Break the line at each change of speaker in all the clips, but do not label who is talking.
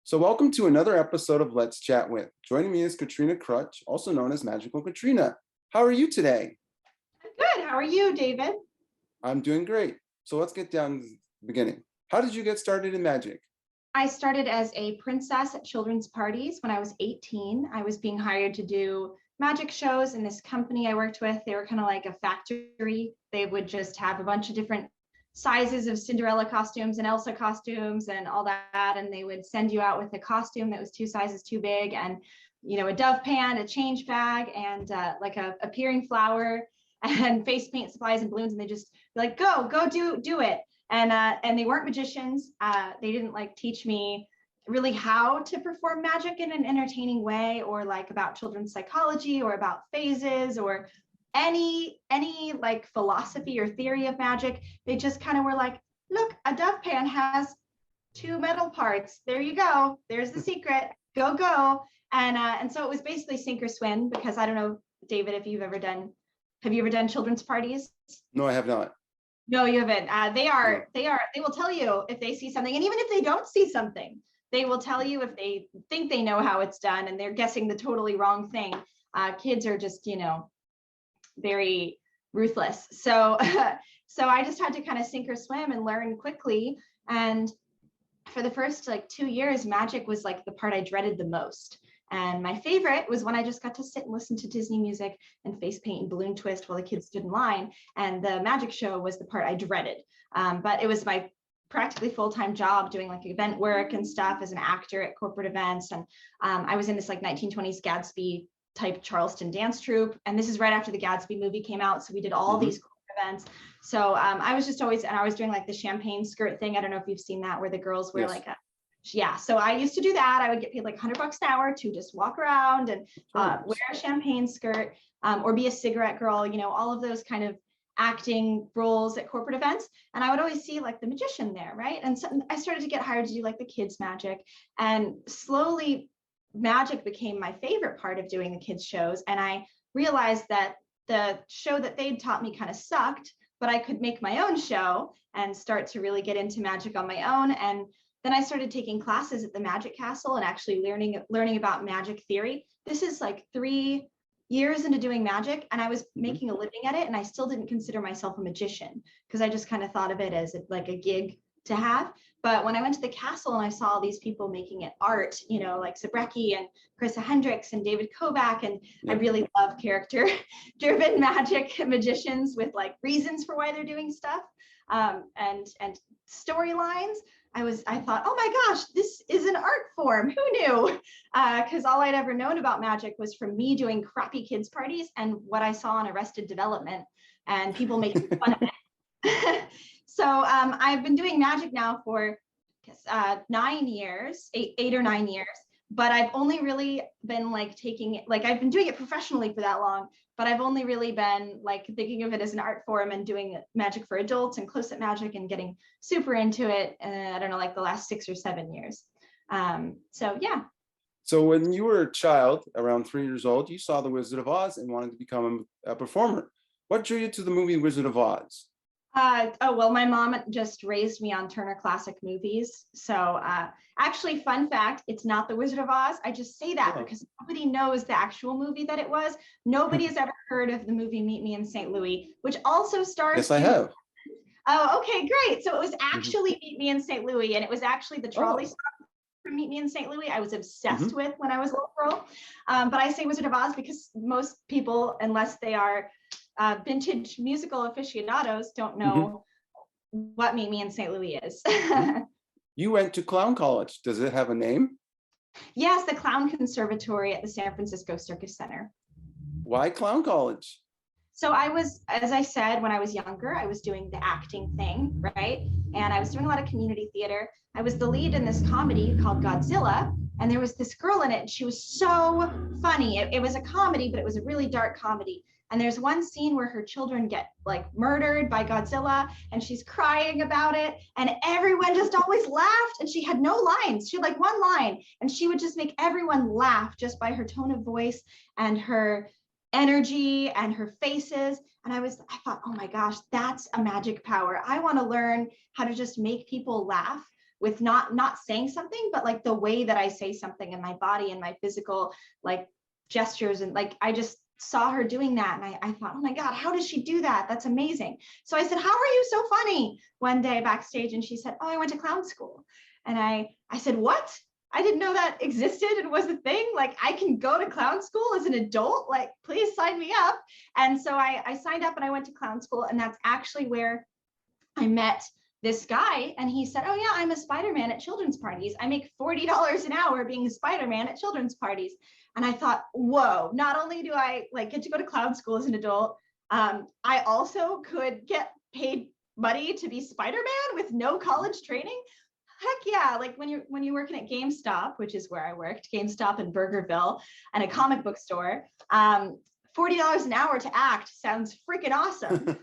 So welcome to another episode of Let's Chat With. Joining me is Katrina Crutch, also known as Magical Katrina. How are you today?
I'm good. How are you, David?
I'm doing great. So let's get down to the beginning. How did you get started in magic?
I started as a princess at children's parties when I was 18. I was being hired to do magic shows in this company I worked with. They were kind of like a factory. They would just have a bunch of different sizes of Cinderella costumes and Elsa costumes and all that. And they would send you out with a costume that was 2 sizes too big and, a dove pan, a change bag, and like a appearing flower and face paint supplies and balloons. And they just be like, go do it. And they weren't magicians. They didn't like teach me really how to perform magic in an entertaining way, or like about children's psychology, or about phases, or any like philosophy or theory of magic. They just kind of were like, look, a dove pan has 2 metal parts. There you go. There's the secret. Go. And so it was basically sink or swim, because I don't know, David, if have you ever done children's parties?
No, I have not.
No, you haven't. They will tell you if they see something. And even if they don't see something, they will tell you if they think they know how it's done and they're guessing the totally wrong thing. Kids are just, very ruthless. So I just had to kind of sink or swim and learn quickly. And for the first 2 years, magic was like the part I dreaded the most. And my favorite was when I just got to sit and listen to Disney music and face paint and balloon twist while the kids stood in line. And the magic show was the part I dreaded. But it was my practically full-time job doing like event work and stuff as an actor at corporate events. And I was in this like 1920s Gatsby type Charleston dance troupe. And this is right after the Gatsby movie came out. So we did all these events. So I was just always, and I was doing like the champagne skirt thing. I don't know if you've seen that, where the girls wear so I used to do that. I would get paid like $100 an hour to just walk around and wear a champagne skirt, or be a cigarette girl, all of those kind of acting roles at corporate events. And I would always see like the magician there, right? And so I started to get hired to do like the kids magic, and slowly magic became my favorite part of doing the kids shows. And I realized that the show that they'd taught me kind of sucked, but I could make my own show and start to really get into magic on my own. And then I started taking classes at the Magic Castle and actually learning about magic theory. This is like 3 years into doing magic, and I was making a living at it, and I still didn't consider myself a magician because I just kind of thought of it as like a gig to have. But when I went to the castle and I saw all these people making it art, like Zabrecki and Carissa Hendricks and David Kovac, and I really love character-driven magic magicians with like reasons for why they're doing stuff, and storylines. I thought, oh my gosh, this is an art form. Who knew? Because all I'd ever known about magic was from me doing crappy kids parties and what I saw on Arrested Development and people making fun of it. So I've been doing magic now for 9 years, eight or 9 years, but I've only really been like taking it, like I've been doing it professionally for that long, but I've only really been like thinking of it as an art form and doing magic for adults and close-up magic and getting super into it. I don't know, like the last 6 or 7 years. So yeah.
So when you were a child, around 3 years old, you saw The Wizard of Oz and wanted to become a performer. What drew you to the movie Wizard of Oz?
Well, my mom just raised me on Turner Classic Movies. So actually, fun fact, it's not The Wizard of Oz. I just say that because nobody knows the actual movie that it was. Nobody has ever heard of the movie Meet Me in St. Louis, which also stars...
Yes, I have.
Oh, okay, great. So it was actually Meet Me in St. Louis, and it was actually the trolley song from Meet Me in St. Louis I was obsessed with when I was a little girl. But I say Wizard of Oz because most people, unless they are vintage musical aficionados, don't know what Meet Me in St. Louis is.
You went to clown college. Does it have a name?
Yes, the Clown Conservatory at the San Francisco Circus Center.
Why clown college?
So I was, as I said, when I was younger, I was doing the acting thing, right? And I was doing a lot of community theater. I was the lead in this comedy called Godzilla, and there was this girl in it, and she was so funny. It was a comedy, but it was a really dark comedy. And there's one scene where her children get like murdered by Godzilla, and she's crying about it, and everyone just always laughed, and she had no lines. She had like one line, and she would just make everyone laugh just by her tone of voice and her energy and her faces. And I thought, oh my gosh, that's a magic power. I want to learn how to just make people laugh with not saying something, but like the way that I say something in my body and my physical like gestures. And like, I just saw her doing that. And I thought, oh my God, how does she do that? That's amazing. So I said, how are you so funny one day backstage? And she said, oh, I went to clown school. And I said, what? I didn't know that existed and was a thing. Like, I can go to clown school as an adult, like, please sign me up. And so I signed up and I went to clown school. And that's actually where I met this guy. And he said, oh yeah, I'm a Spider-Man at children's parties. I make $40 an hour being a Spider-Man at children's parties. And I thought, whoa, not only do I like get to go to clown school as an adult, I also could get paid money to be Spider-Man with no college training. Heck yeah, like when you're working at GameStop, which is where I worked, GameStop in Burgerville, and a comic book store, $40 an hour to act sounds freaking awesome.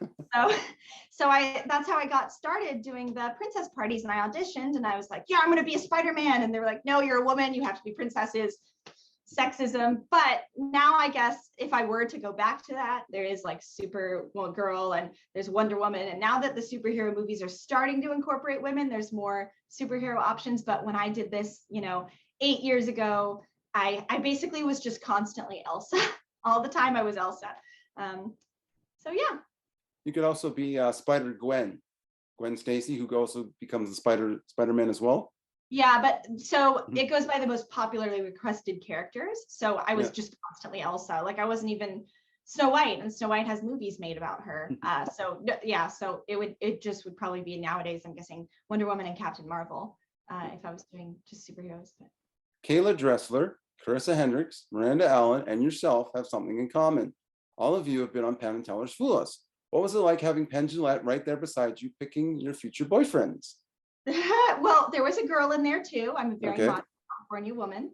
So that's how I got started doing the princess parties, and I auditioned and I was like, yeah, I'm gonna be a Spider-Man. And they were like, no, you're a woman, you have to be princesses. Sexism. But now I guess if I were to go back to that, there is like Supergirl and there's Wonder Woman. And now that the superhero movies are starting to incorporate women, there's more superhero options. But when I did this, 8 years ago, I basically was just constantly Elsa. All the time I was Elsa. So yeah.
You could also be SpiderGwen, Gwen Stacy, who also becomes a Spider-Man as well.
Yeah, but so it goes by the most popularly requested characters. So I was just constantly Elsa. Like, I wasn't even Snow White, and Snow White has movies made about her. So it just would probably be nowadays, I'm guessing, Wonder Woman and Captain Marvel, if I was doing just superheroes. But.
Kayla Dressler, Carissa Hendricks, Miranda Allen, and yourself have something in common. All of you have been on Penn and Teller's Fool Us. What was it like having Penn Jillette right there beside you, picking your future boyfriends?
Well, there was a girl in there too. I'm a very modern California woman.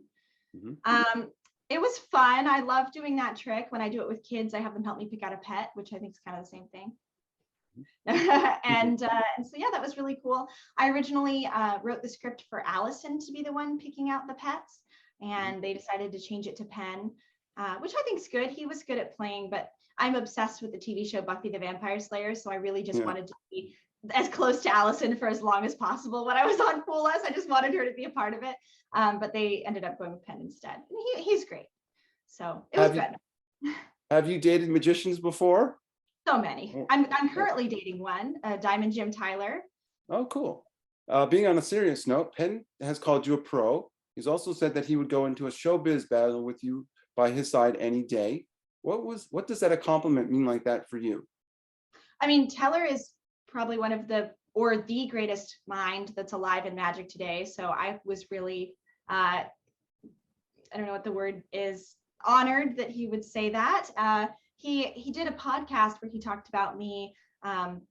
It was fun. I love doing that trick. When I do it with kids, I have them help me pick out a pet, which I think is kind of the same thing. And so yeah, that was really cool. I originally wrote the script for Allison to be the one picking out the pets, and they decided to change it to Penn, which I think is good. He was good at playing, but I'm obsessed with the TV show Buffy the Vampire Slayer, so I really just wanted to be as close to Allison for as long as possible. When I was on Fool Us, I just wanted her to be a part of it. But they ended up going with Penn instead. And he's great. So it was good.
Have you dated magicians before?
So many. I'm currently dating one, Diamond Jim Tyler.
Oh, cool. Being on a serious note, Penn has called you a pro. He's also said that he would go into a showbiz battle with you by his side any day. What does that a compliment mean like that for you?
I mean, Teller is probably one of the greatest mind that's alive in magic today. So I was really, I don't know what the word is, honored that he would say that. He did a podcast where he talked about me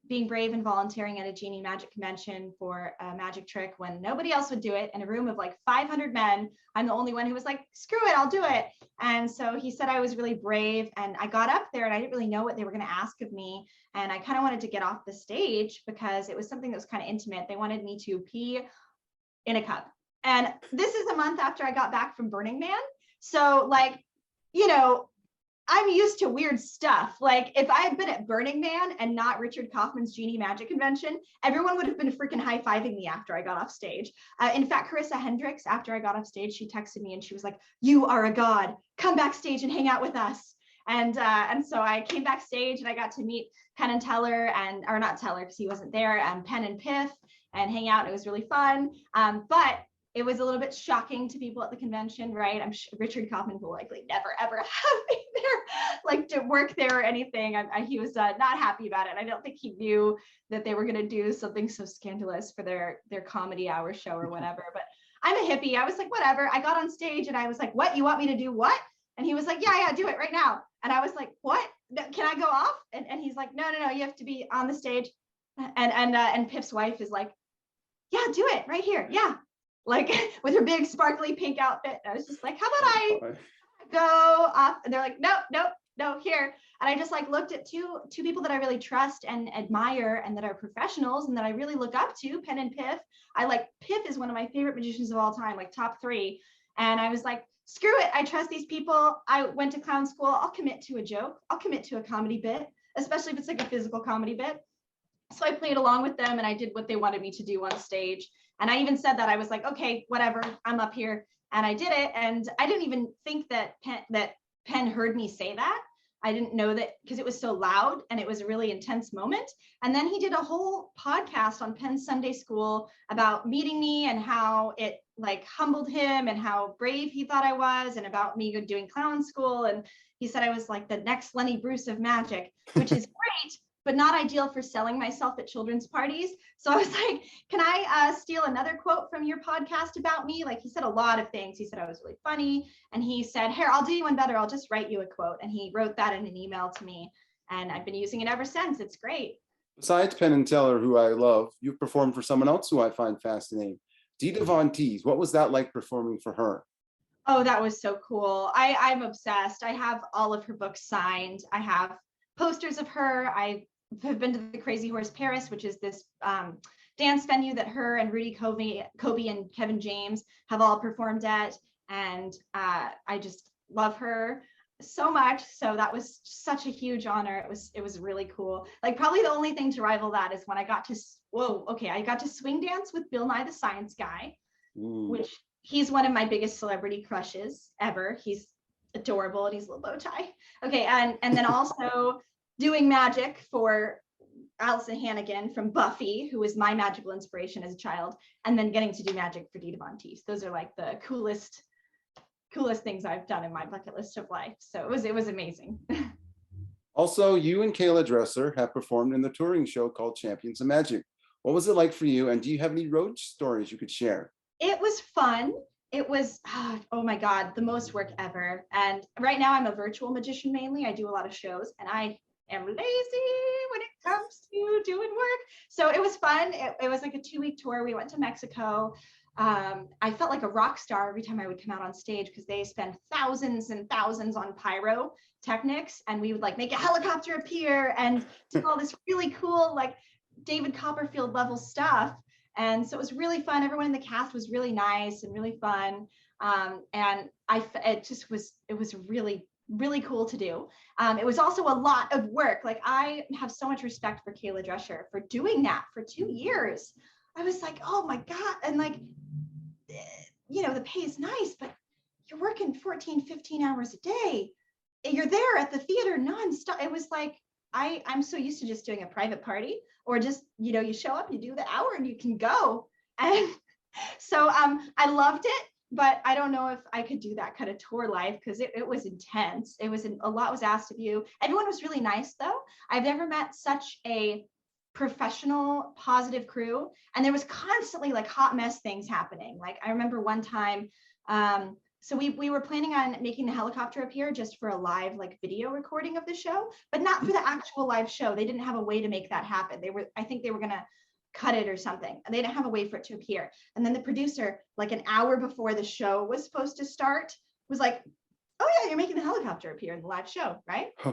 being brave and volunteering at a Genie Magic convention for a magic trick when nobody else would do it. In a room of like 500 men, I'm the only one who was like, screw it, I'll do it. And so he said I was really brave, and I got up there and I didn't really know what they were going to ask of me. And I kind of wanted to get off the stage because it was something that was kind of intimate. They wanted me to pee in a cup. And this is a month after I got back from Burning Man. So like, I'm used to weird stuff. Like, if I had been at Burning Man and not Richard Kaufman's Genie Magic Convention, everyone would have been freaking high-fiving me after I got off stage. In fact, Carissa Hendricks, after I got off stage, she texted me and she was like, "You are a god. Come backstage and hang out with us." And so I came backstage and I got to meet Penn and Teller, or not Teller because he wasn't there, Penn and Piff, and hang out. And it was really fun. But it was a little bit shocking to people at the convention, right? I'm sure Richard Kaufman will likely never, ever have me there, like to work there or anything. He was not happy about it. I don't think he knew that they were going to do something so scandalous for their comedy hour show or whatever. But I'm a hippie. I was like, whatever. I got on stage and I was like, what? You want me to do what? And he was like, yeah, do it right now. And I was like, what? Can I go off? And he's like, no, you have to be on the stage. And Piff's wife is like, yeah, do it right here. Yeah. Like with her big sparkly pink outfit. I was just like, how about I go off? And they're like, no, here. And I just like looked at two people that I really trust and admire and that are professionals and that I really look up to, Penn and Piff. Piff is one of my favorite magicians of all time, like top 3. And I was like, screw it. I trust these people. I went to clown school. I'll commit to a joke. I'll commit to a comedy bit, especially if it's like a physical comedy bit. So I played along with them and I did what they wanted me to do on stage. And I even said that I was like, okay, whatever, I'm up here, and I did it. And I didn't even think that Penn heard me say that. I didn't know that because it was so loud and it was a really intense moment. And then he did a whole podcast on Penn Sunday School about meeting me and how it like humbled him and how brave he thought I was, and about me doing clown school. And he said I was like the next Lenny Bruce of magic, which is great, but not ideal for selling myself at children's parties. So I was like, can I steal another quote from your podcast about me? Like, he said a lot of things. He said I was really funny. And he said, here, I'll do you one better. I'll just write you a quote. And he wrote that in an email to me. And I've been using it ever since. It's great.
Besides Penn and Teller, who I love, you've performed for someone else who I find fascinating. Dita Von Teese, what was that like performing for her?
Oh, that was so cool. I'm obsessed. I have all of her books signed. I have posters of her. I have been to the Crazy Horse Paris, which is this dance venue that her and Rudy Kobe and Kevin James have all performed at. And I just love her so much. So that was such a huge honor. It was really cool. Like, probably the only thing to rival that is when I got to, I got to swing dance with Bill Nye the Science Guy, which he's one of my biggest celebrity crushes ever. He's adorable and he's a little bow tie. Okay, and then also doing magic for Allison Hannigan from Buffy, who was my magical inspiration as a child, and then getting to do magic for Dita Von Teese. Those are like the coolest things I've done in my bucket list of life. So it was amazing.
Also, you and Kayla Dresser have performed in the touring show called Champions of Magic. What was it like for you? And do you have any road stories you could share?
It was fun. It was, oh my God, the most work ever. And right now I'm a virtual magician mainly. I do a lot of shows, and I am lazy when it comes to doing work. So it was fun. It was like a 2-week tour. We went to Mexico. I felt like a rock star every time I would come out on stage, because they spend thousands and thousands on pyrotechnics, and we would like make a helicopter appear and do all this really cool, like David Copperfield level stuff. And so it was really fun. Everyone in the cast was really nice and really fun. And it was really, really cool to do. It was also a lot of work. Like, I have so much respect for Kayla Drescher for doing that for 2 years. I was like, oh my God. And like, you know, the pay is nice, but you're working 14, 15 hours a day. You're there at the theater nonstop. It was like, I'm so used to just doing a private party, or just, you know, you show up, you do the hour and you can go. And so I loved it, but I don't know if I could do that kind of tour life, because it was intense. It was a lot was asked of you. Everyone was really nice though. I've never met such a professional, positive crew. And there was constantly like hot mess things happening. Like, I remember one time, so we were planning on making the helicopter appear just for a live like video recording of the show, but not for the actual live show. They didn't have a way to make that happen. I think they were gonna cut it or something. And they didn't have a way for it to appear. And then the producer, like an hour before the show was supposed to start, was like, oh yeah, you're making the helicopter appear in the live show, right? Huh.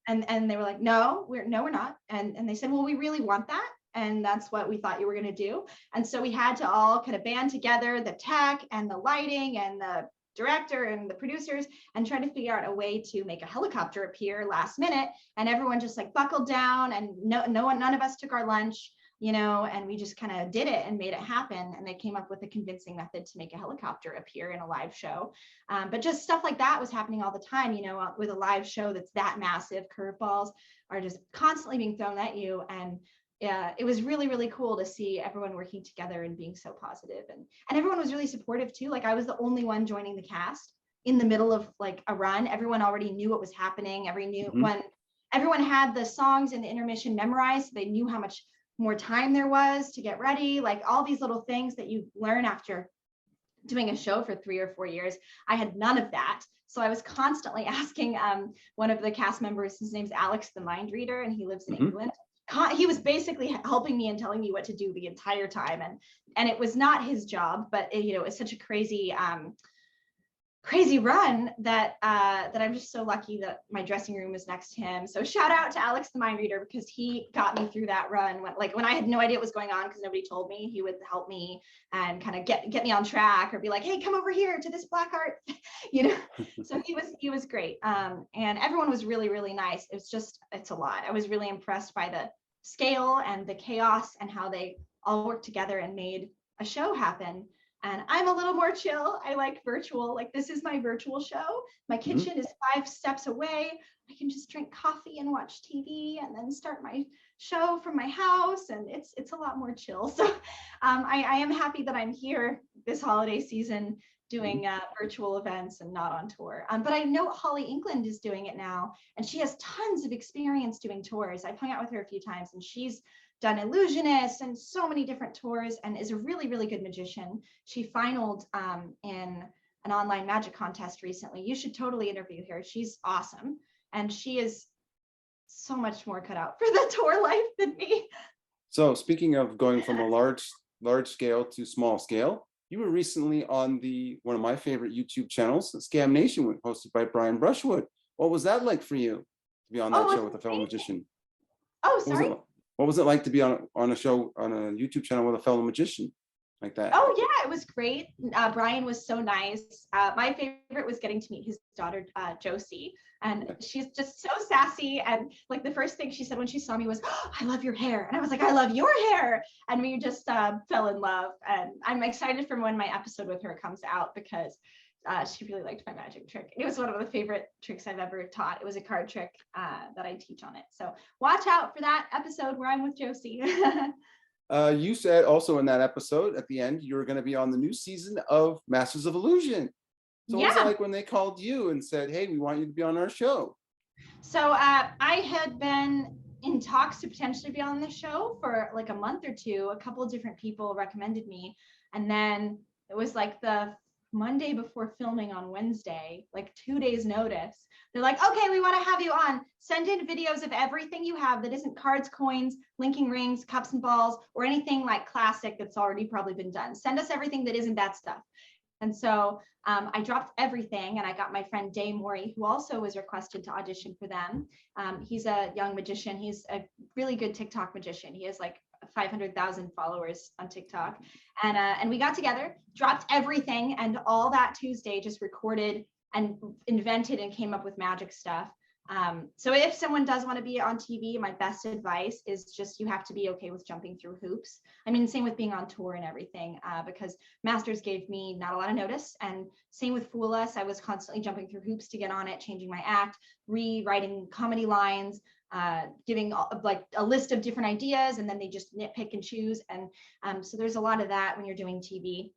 And they were like, no, we're not. And they said, well, we really want that. And that's what we thought you were gonna do. And so we had to all kind of band together, the tech and the lighting and the director and the producers, and try to figure out a way to make a helicopter appear last minute. And everyone just like buckled down, and none of us took our lunch, you know, and we just kind of did it and made it happen. And they came up with a convincing method to make a helicopter appear in a live show. But just stuff like that was happening all the time, you know, with a live show that's that massive. Curveballs are just constantly being thrown at you. And yeah, it was really, really cool to see everyone working together and being so positive. And everyone was really supportive too. Like, I was the only one joining the cast in the middle of like a run. Everyone already knew what was happening. Everyone had the songs in the intermission memorized. So they knew how much more time there was to get ready. Like, all these little things that you learn after doing a show for 3 or 4 years. I had none of that. So I was constantly asking one of the cast members, his name's Alex the Mind Reader, and he lives in England. He was basically helping me and telling me what to do the entire time. And it was not his job, but you know, it's such a crazy run that I'm just so lucky that my dressing room is next to him. So shout out to Alex the Mind Reader, because he got me through that run when I had no idea what was going on, because nobody told me. He would help me and kind of get me on track, or be like, hey, come over here to this black art, you know. So he was great. And everyone was really, really nice. It's a lot. I was really impressed by the scale and the chaos and how they all worked together and made a show happen. And I'm a little more chill. I like virtual, like this is my virtual show. My kitchen is 5 steps away. I can just drink coffee and watch TV and then start my show from my house. And it's a lot more chill. So I am happy that I'm here this holiday season doing virtual events and not on tour. But I know Holly England is doing it now, and she has tons of experience doing tours. I've hung out with her a few times, and she's done Illusionist and so many different tours, and is a really, really good magician. She finaled in an online magic contest recently. You should totally interview her. She's awesome. And she is so much more cut out for the tour life than me.
So speaking of going from a large scale to small scale, you were recently on one of my favorite YouTube channels, Scam Nation, hosted by Brian Brushwood. What was that like for you to be on that show with a fellow magician?
Oh, sorry.
What was it like to be on a show, on a YouTube channel with a fellow magician like that?
Oh yeah, it was great. Brian was so nice. My favorite was getting to meet his daughter, Josie. And she's just so sassy. And like the first thing she said when she saw me was, oh, I love your hair. And I was like, I love your hair. And we just fell in love. And I'm excited for when my episode with her comes out, because she really liked my magic trick. It was one of the favorite tricks I've ever taught. It was a card trick that I teach on it. So watch out for that episode where I'm with Josie.
You said also in that episode at the end, you were going to be on the new season of Masters of Illusion. So what was it like when they called you and said, hey, we want you to be on our show?
So I had been in talks to potentially be on the show for like a month or two. A couple of different people recommended me. And then it was like the Monday before filming on Wednesday, like 2 days notice. They're like, okay, we want to have you on. Send in videos of everything you have that isn't cards, coins, linking rings, cups and balls, or anything like classic that's already probably been done. Send us everything that isn't that stuff. And so I dropped everything, and I got my friend Day Morey, who also was requested to audition for them. He's a young magician. He's a really good TikTok magician. He has like 500,000 followers on TikTok. And we got together, dropped everything, and all that Tuesday just recorded and invented and came up with magic stuff. So if someone does want to be on TV, my best advice is just, you have to be okay with jumping through hoops. I mean, same with being on tour and everything, because Masters gave me not a lot of notice. And same with Fool Us. I was constantly jumping through hoops to get on it, changing my act, rewriting comedy lines, giving like a list of different ideas, and then they just nitpick and choose. And so there's a lot of that when you're doing TV.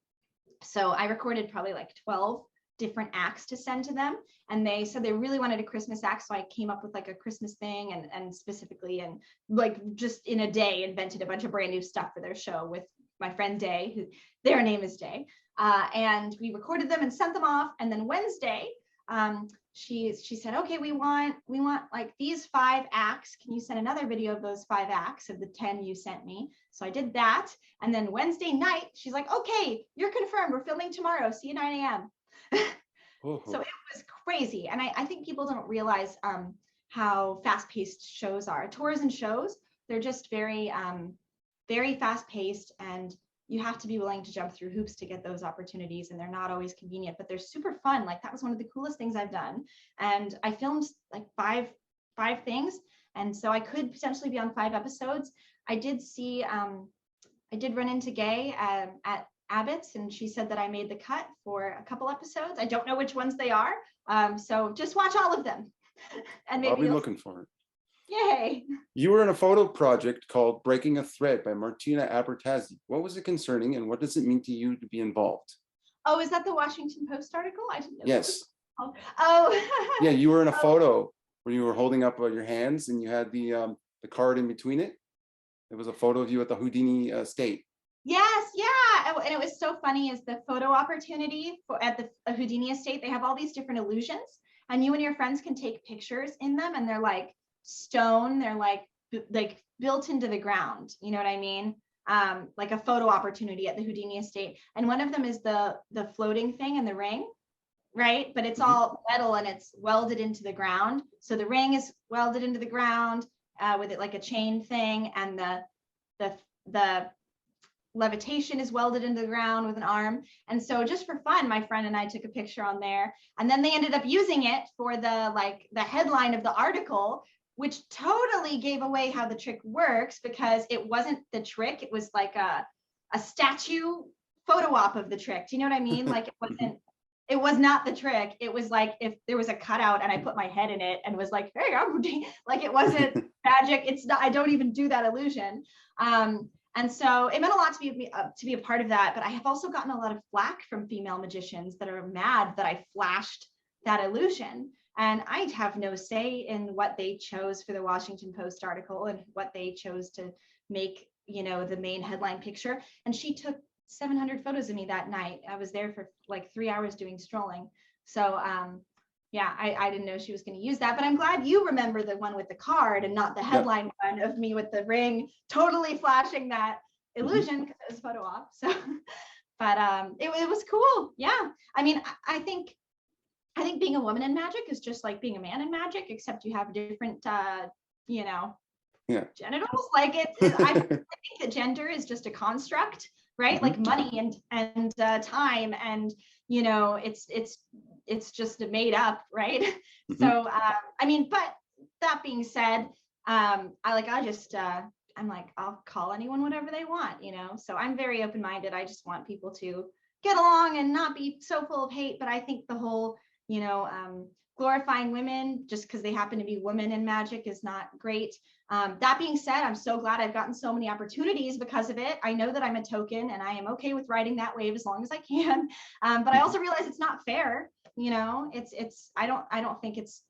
So I recorded probably like 12 different acts to send to them, and they said they really wanted a Christmas act, so I came up with like a Christmas thing, and specifically, and like just in a day invented a bunch of brand new stuff for their show with my friend Day, who their name is Day, and we recorded them and sent them off. And then Wednesday she said, okay, we want like these 5 acts, can you send another video of those 5 acts of the 10 you sent me? So I did that, and then Wednesday night she's like, okay, you're confirmed, we're filming tomorrow, see you 9 a.m. So it was crazy. And I think people don't realize how fast-paced shows are. Tours and shows, they're just very, very fast-paced, and you have to be willing to jump through hoops to get those opportunities, and they're not always convenient, but they're super fun. Like that was one of the coolest things I've done. And I filmed like five things. And so I could potentially be on 5 episodes. I did see, I did run into Gay at Abbott's, and she said that I made the cut for a couple episodes. I don't know which ones they are. So just watch all of them. And maybe
I'll be looking for it.
Yay.
You were in a photo project called Breaking a Thread by Martina Abertazzi. What was it concerning, and what does it mean to you to be involved?
Oh, is that the Washington Post article? I didn't know.
Yes.
Oh.
Yeah, you were in a photo where you were holding up your hands, and you had the card in between it. It was a photo of you at the Houdini estate.
Yes, yeah. And it was so funny, is the photo opportunity at the Houdini estate. They have all these different illusions, and you and your friends can take pictures in them, and they're like stone, they're like built into the ground, you know what I mean? Like a photo opportunity at the Houdini estate. And one of them is the floating thing in the ring, right? But it's all metal and it's welded into the ground. So the ring is welded into the ground with it like a chain thing, and the levitation is welded into the ground with an arm. And so just for fun, my friend and I took a picture on there, and then they ended up using it for the headline of the article, which totally gave away how the trick works, because it wasn't the trick. It was like a a statue photo op of the trick. Do you know what I mean? Like it was not the trick. It was like if there was a cutout and I put my head in it and was like, hey, like it wasn't magic. It's not, I don't even do that illusion. And so it meant a lot to be a part of that. But I have also gotten a lot of flack from female magicians that are mad that I flashed that illusion. And I have no say in what they chose for the Washington Post article and what they chose to make, you know, the main headline picture. And she took 700 photos of me that night. I was there for like 3 hours doing strolling. So yeah, I didn't know she was going to use that, but I'm glad you remember the one with the card and not the headline one of me with the ring totally flashing that illusion because it was photo op. So, but it was cool. Yeah, I mean, I think being a woman in magic is just like being a man in magic, except you have different, you know, genitals. Like I think that gender is just a construct, right? Like money and time, and you know, it's just made up, right? So I mean, but that being said, I'm like, I'll call anyone whatever they want, you know. So I'm very open-minded. I just want people to get along and not be so full of hate. But I think the whole, you know, glorifying women just because they happen to be women in magic is not great. That being said, I'm so glad I've gotten so many opportunities because of it. I know that I'm a token and I am okay with riding that wave as long as I can. But I also realize it's not fair. You know, I don't think it's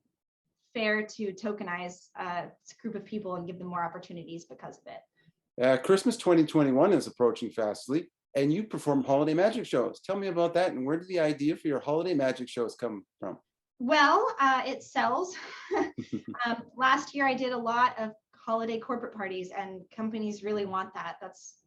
fair to tokenize a group of people and give them more opportunities because of it.
Christmas 2021 is approaching fastly, and you perform holiday magic shows. Tell me about that, and where did the idea for your holiday magic shows come from?
Well, it sells. Last year I did a lot of holiday corporate parties, and companies really want that. That's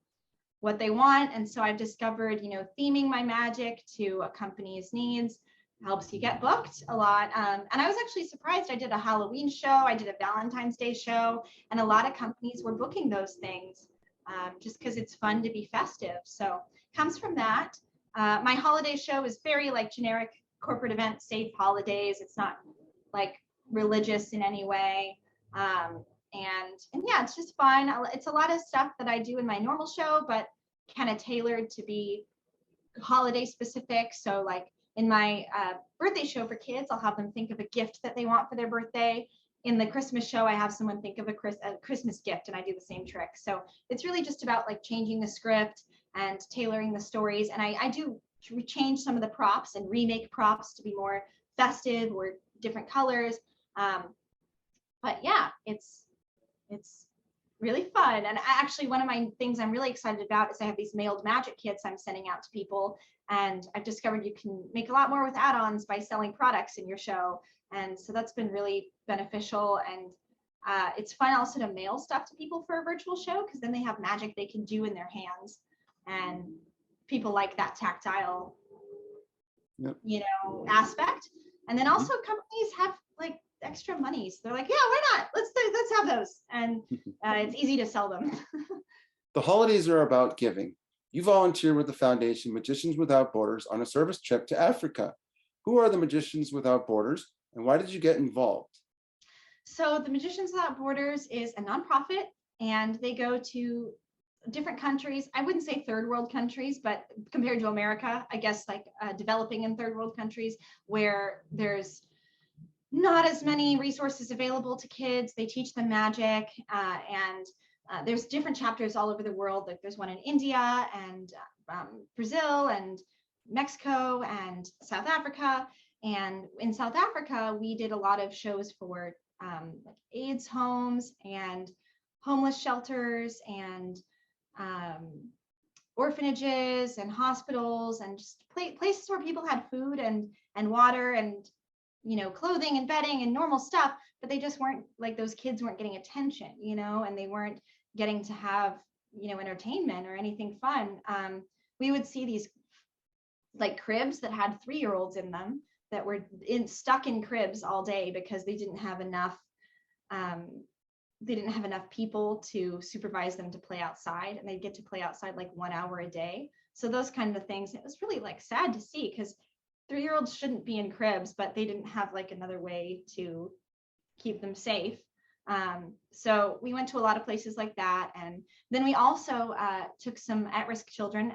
what they want. And so I've discovered, you know, theming my magic to a company's needs helps you get booked a lot. And I was actually surprised. I did a Halloween show, I did a Valentine's Day show, and a lot of companies were booking those things just because it's fun to be festive. So it comes from that. My holiday show is very like generic corporate event, safe holidays. It's not like religious in any way. And yeah, it's just fun. It's a lot of stuff that I do in my normal show, but kind of tailored to be holiday specific. So like in my birthday show for kids, I'll have them think of a gift that they want for their birthday. In the Christmas show, I have someone think of a Christmas gift, and I do the same trick. So it's really just about like changing the script and tailoring the stories. And I do change some of the props and remake props to be more festive or different colors. But yeah, it's really fun. And actually, one of my things I'm really excited about is I have these mailed magic kits I'm sending out to people. And I've discovered you can make a lot more with add-ons by selling products in your show. And so that's been really beneficial. And it's fun also to mail stuff to people for a virtual show, because then they have magic they can do in their hands. And people like that tactile, you know, aspect. And then also companies have like extra money. So they're like, yeah, why not? Let's have those. And it's easy to sell them.
The holidays are about giving. You volunteer with the foundation Magicians Without Borders on a service trip to Africa. Who are the Magicians Without Borders, and why did you get involved?
So the Magicians Without Borders is a nonprofit, and they go to different countries. I wouldn't say third world countries, but compared to America, I guess like developing and third world countries where there's not as many resources available to kids. They teach them magic, and there's different chapters all over the world. Like there's one in India and Brazil and Mexico and South Africa. And in South Africa, we did a lot of shows for like AIDS homes and homeless shelters and orphanages and hospitals, and just places where people had food and water and, you know, clothing and bedding and normal stuff, but they just weren't, like, those kids weren't getting attention, you know, and they weren't getting to have, you know, entertainment or anything fun. We would see these like cribs that had 3-year-olds in them that were stuck in cribs all day because they didn't have enough people to supervise them to play outside, and they'd get to play outside like 1 hour a day. So those kind of things, it was really like sad to see, because 3-year-olds shouldn't be in cribs, but they didn't have like another way to keep them safe. So we went to a lot of places like that. And then we also took some at-risk children.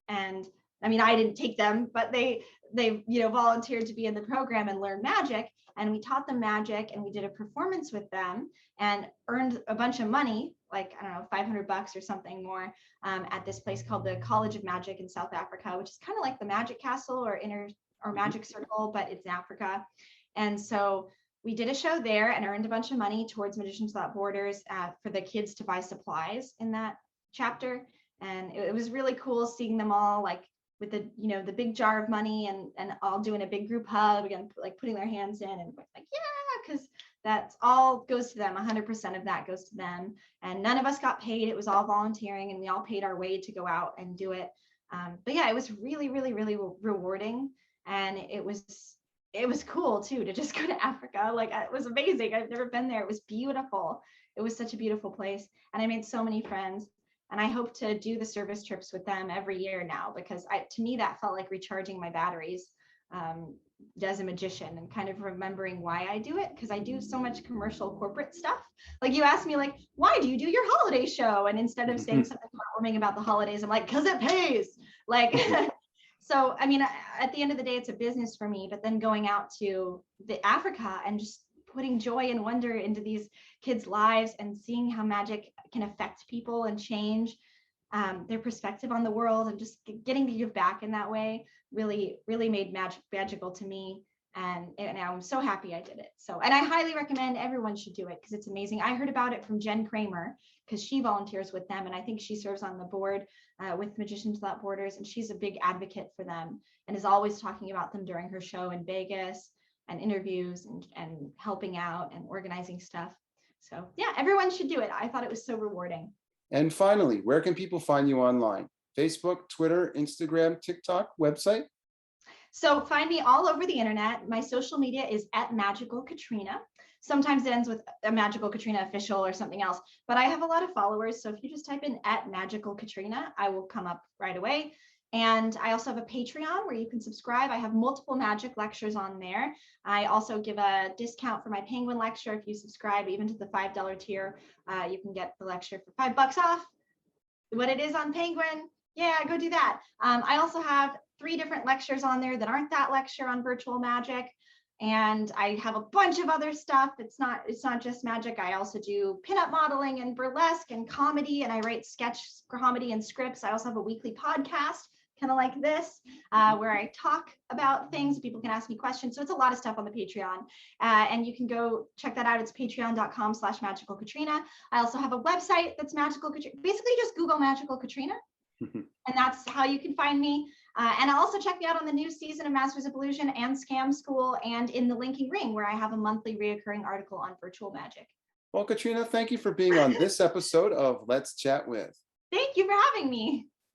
And I mean, I didn't take them, but they volunteered to be in the program and learn magic. And we taught them magic, and we did a performance with them and earned a bunch of money, like, I don't know, $500 or something more, at this place called the College of Magic in South Africa, which is kind of like the Magic Castle or Magic Circle, but it's in Africa. And so we did a show there and earned a bunch of money towards Magicians Without Borders for the kids to buy supplies in that chapter. And it was really cool seeing them all, like, with the big jar of money and all doing a big group hug and like putting their hands in and like, yeah, because that's all goes to them. 100% of that goes to them. And none of us got paid. It was all volunteering, and we all paid our way to go out and do it. But yeah, it was really, really, really rewarding. And it was cool too, to just go to Africa. Like, it was amazing. I've never been there. It was beautiful. It was such a beautiful place. And I made so many friends. And I hope to do the service trips with them every year now, because to me, that felt like recharging my batteries as a magician, and kind of remembering why I do it, because I do so much commercial corporate stuff. Like, you asked me, like, why do you do your holiday show? And instead of saying something heartwarming about the holidays, I'm like, because it pays. Like, so, I mean, at the end of the day, it's a business for me, but then going out to the Africa and just putting joy and wonder into these kids' lives and seeing how magic can affect people and change their perspective on the world, and just getting to give back in that way really, really made magical to me. And I'm so happy I did it. So, and I highly recommend everyone should do it, because it's amazing. I heard about it from Jen Kramer, because she volunteers with them, and I think she serves on the board with Magicians Without Borders, and she's a big advocate for them and is always talking about them during her show in Vegas, and interviews and helping out and organizing stuff. So yeah, everyone should do it. I thought it was so rewarding.
And finally, where can people find you online? Facebook, Twitter, Instagram, TikTok, website?
So find me all over the internet. My social media is at Magical Katrina. Sometimes it ends with a Magical Katrina official or something else, but I have a lot of followers. So if you just type in at Magical Katrina, I will come up right away. And I also have a Patreon where you can subscribe. I have multiple magic lectures on there. I also give a discount for my Penguin lecture. If you subscribe even to the $5 tier, you can get the lecture for $5 off what it is on Penguin. Yeah, go do that. I also have 3 different lectures on there that aren't that lecture on virtual magic. And I have a bunch of other stuff. It's not just magic. I also do pinup modeling and burlesque and comedy, and I write sketch comedy and scripts. I also have a weekly podcast, kind of like this, where I talk about things. People can ask me questions. So it's a lot of stuff on the Patreon. And you can go check that out. It's patreon.com/Magical Katrina. I also have a website that's Magical Katrina. Basically, just Google Magical Katrina. And that's how you can find me. And also check me out on the new season of Masters of Illusion and Scam School, and in the Linking Ring, where I have a monthly reoccurring article on virtual magic.
Well, Katrina, thank you for being on this episode of Let's Chat With.
Thank you for having me.